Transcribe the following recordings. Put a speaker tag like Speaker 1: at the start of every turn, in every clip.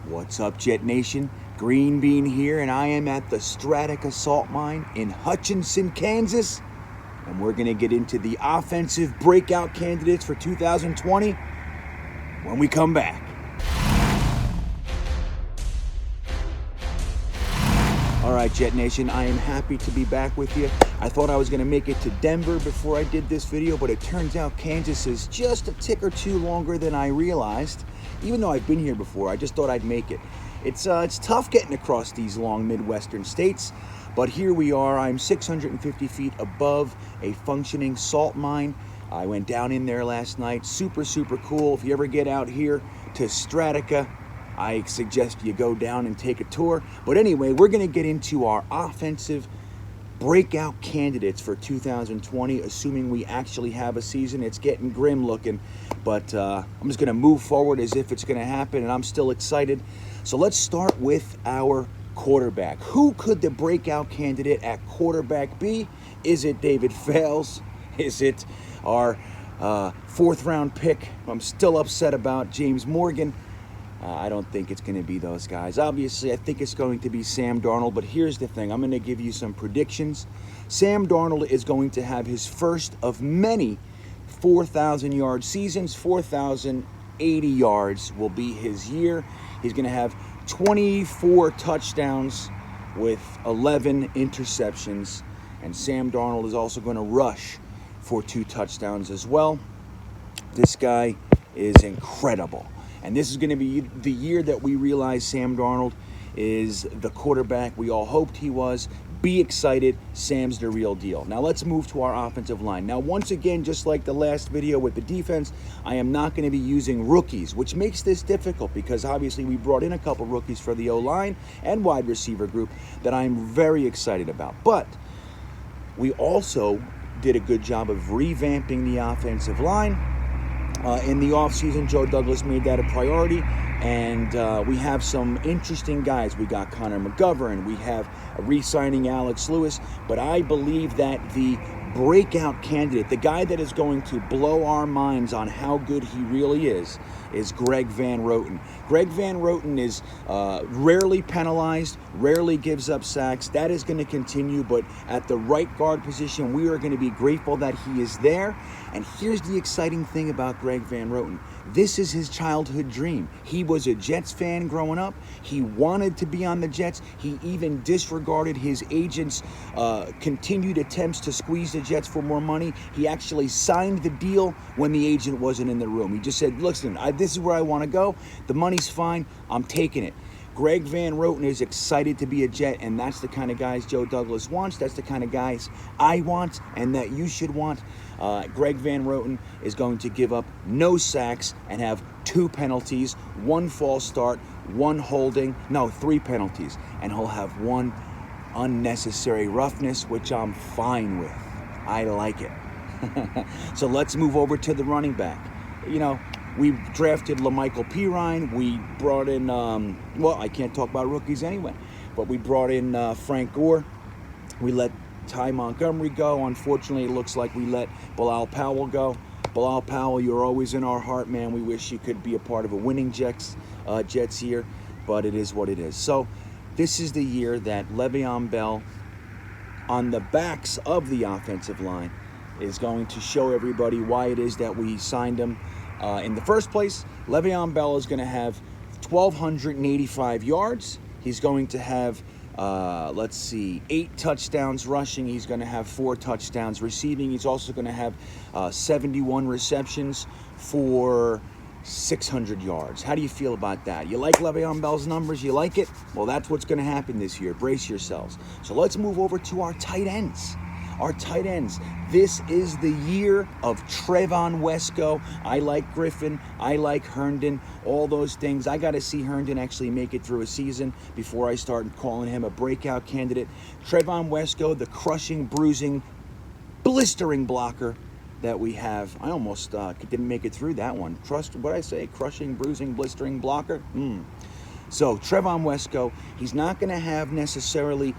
Speaker 1: What's up, JetNation? GreenBean here, and I am at the Stratica Salt Mine in Hutchinson, Kansas. And we're going to get into the offensive breakout candidates for 2020 when we come back. All right, JetNation, I am happy to be back with you. I thought I was going to make it to Denver before I did this video, but it turns out Kansas is just a tick or two longer than I realized. Even though I've been here before, I just thought I'd make it. It's tough getting across these long Midwestern states, but here we are. I'm 650 feet above a functioning salt mine. I went down in there last night. Super, super cool. If you ever get out here to Stratica, I suggest you go down and take a tour. But anyway, we're going to get into our offensive breakout candidates for 2020, assuming we actually have a season. It's getting grim looking, but I'm just going to move forward as if it's going to happen, and I'm still excited. So let's start with our quarterback. Who could the breakout candidate at quarterback be? Is it David Fales? Is it our fourth round pick? I'm still upset about James Morgan. I don't think it's going to be those guys. Obviously, I think it's going to be Sam Darnold, but here's the thing. I'm going to give you some predictions. Sam Darnold is going to have his first of many 4,000-yard seasons. 4,080 yards will be his year. He's going to have 24 touchdowns with 11 interceptions, and Sam Darnold is also going to rush for 2 touchdowns as well. This guy is incredible. And this is going to be the year that we realize Sam Darnold is the quarterback we all hoped he was. Be excited. Sam's the real deal. Now let's move to our offensive line. Now, once again, just like the last video with the defense, I am not going to be using rookies, which makes this difficult because obviously we brought in a couple rookies for the O-line and wide receiver group that I'm very excited about. But we also did a good job of revamping the offensive line. In the offseason, Joe Douglas made that a priority, and we have some interesting guys. We got Connor McGovern. We have re-signing Alex Lewis, but I believe that the breakout candidate, the guy that is going to blow our minds on how good he really is Greg Van Roten. Greg Van Roten is rarely penalized, rarely gives up sacks. That is going to continue, but at the right guard position, we are going to be grateful that he is there. And here's the exciting thing about Greg Van Roten. This is his childhood dream. He was a Jets fan growing up. He wanted to be on the Jets. He even disregarded his agent's continued attempts to squeeze the Jets for more money. He actually signed the deal when the agent wasn't in the room. He just said, listen, this is where I want to go. The money's fine. I'm taking it. Greg Van Roten is excited to be a Jet, and that's the kind of guys Joe Douglas wants. That's the kind of guys I want and that you should want. Greg Van Roten is going to give up no sacks and have 2 penalties, 1 false start, 1 holding, 3 penalties, and he'll have 1 unnecessary roughness, which I'm fine with. I like it. So let's move over to the running back. We drafted LaMichael Perriman. We brought in, I can't talk about rookies anyway, but we brought in Frank Gore. We let Ty Montgomery go. Unfortunately, it looks like we let Bilal Powell go. Bilal Powell, you're always in our heart, man. We wish you could be a part of a winning Jets year, but it is what it is. So this is the year that Le'Veon Bell, on the backs of the offensive line, is going to show everybody why it is that we signed him. In the first place, Le'Veon Bell is going to have 1,285 yards. He's going to have, 8 touchdowns rushing. He's going to have 4 touchdowns receiving. He's also going to have 71 receptions for 600 yards. How do you feel about that? You like Le'Veon Bell's numbers? You like it? Well, that's what's going to happen this year. Brace yourselves. So let's move over to our tight ends. Our tight ends. This is the year of Trevon Wesco. I like Griffin. I like Herndon. All those things. I got to see Herndon actually make it through a season before I start calling him a breakout candidate. Trevon Wesco, the crushing, bruising, blistering blocker that we have. I almost didn't make it through that one. Crushing, bruising, blistering blocker. So Trevon Wesco, he's not going to have necessarily,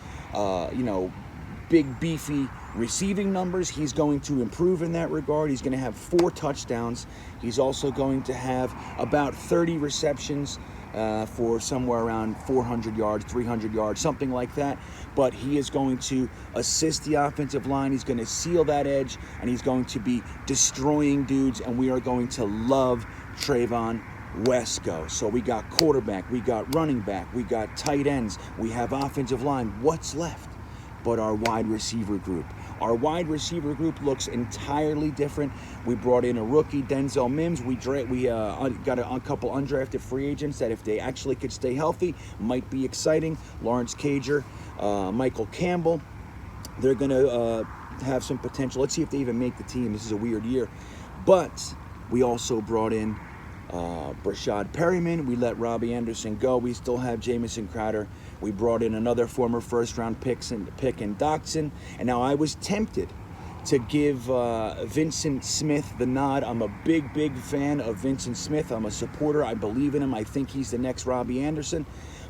Speaker 1: big, beefy receiving numbers. He's going to improve in that regard. He's going to have 4 touchdowns. He's also going to have about 30 receptions for somewhere around 400 yards, 300 yards, something like that. But he is going to assist the offensive line. He's going to seal that edge, and he's going to be destroying dudes, and we are going to love Trevon Wesco. So we got quarterback, we got running back, we got tight ends, we have offensive line. What's left but our wide receiver group? Our wide receiver group looks entirely different. We brought in a rookie, Denzel Mims. We got a couple undrafted free agents that, if they actually could stay healthy, might be exciting. Lawrence Cager, Michael Campbell. They're going to have some potential. Let's see if they even make the team. This is a weird year. But we also brought in Breshard Perriman. We let Robbie Anderson go. We still have Jamison Crowder. We brought in another former first-round pick in Doxson. And now I was tempted to give Vincent Smith the nod. I'm a big fan of Vincent Smith. I'm a supporter. I believe in him. I think he's the next Robbie Anderson.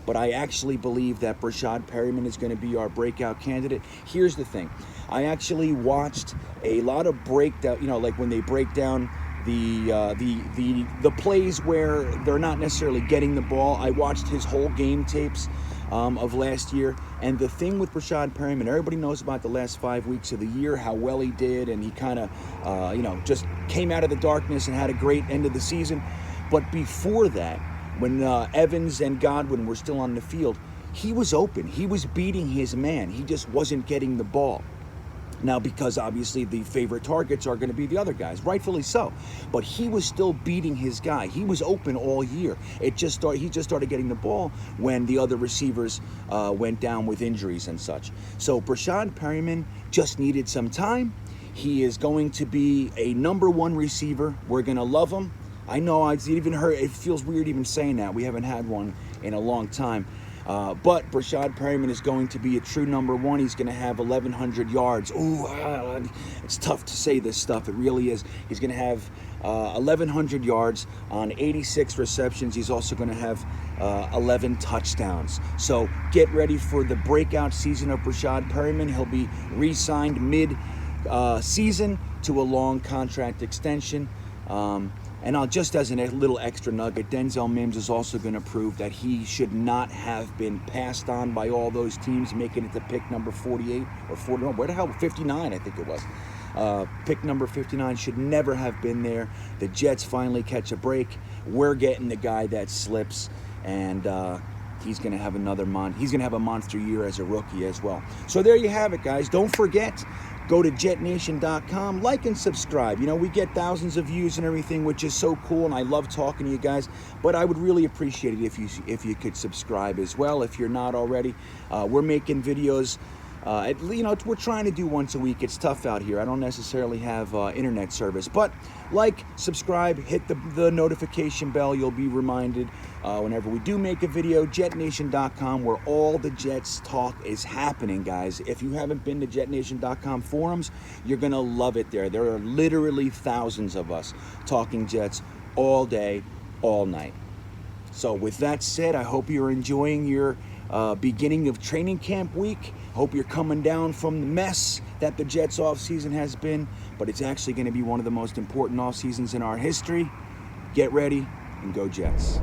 Speaker 1: But I actually believe that Breshard Perriman is going to be our breakout candidate. Here's the thing. I actually watched a lot of breakdown, like when they break down the plays where they're not necessarily getting the ball. I watched his whole game tapes of last year, and the thing with Breshard Perriman, everybody knows about the last 5 weeks of the year, how well he did, and he kind of just came out of the darkness and had a great end of the season. But before that, when Evans and Godwin were still on the field, he was open. He was beating his man. He just wasn't getting the ball. Now, because obviously the favorite targets are going to be the other guys, rightfully so. But he was still beating his guy. He was open all year. He just started getting the ball when the other receivers went down with injuries and such. So Breshard Perriman just needed some time. He is going to be a #1 receiver. We're going to love him. I know it feels weird even saying that. We haven't had one in a long time. But Breshard Perriman is going to be a true #1. He's going to have 1,100 yards. Ooh, it's tough to say this stuff. It really is. He's going to have 1,100 yards on 86 receptions. He's also going to have 11 touchdowns. So get ready for the breakout season of Breshard Perriman. He'll be re-signed mid-season to a long contract extension. And just as a little extra nugget, Denzel Mims is also going to prove that he should not have been passed on by all those teams, making it to pick number 48 or 40. Where the hell? 59, I think it was. Pick number 59 should never have been there. The Jets finally catch a break. We're getting the guy that slips, and he's going to have he's going to have a monster year as a rookie as well. So there you have it, guys. Don't forget, go to JetNation.com, like and subscribe. We get thousands of views and everything, which is so cool, and I love talking to you guys. But I would really appreciate it if you could subscribe as well, if you're not already. We're making videos. We're trying to do once a week. It's tough out here. I don't necessarily have internet service, but like, subscribe, hit the notification bell. You'll be reminded whenever we do make a video. JetNation.com, where all the Jets talk is happening, guys. If you haven't been to JetNation.com forums, you're going to love it there. There are literally thousands of us talking Jets all day, all night. So with that said, I hope you're enjoying your beginning of training camp week. Hope you're coming down from the mess that the Jets offseason has been, but it's actually going to be one of the most important off seasons in our history. Get ready and go Jets.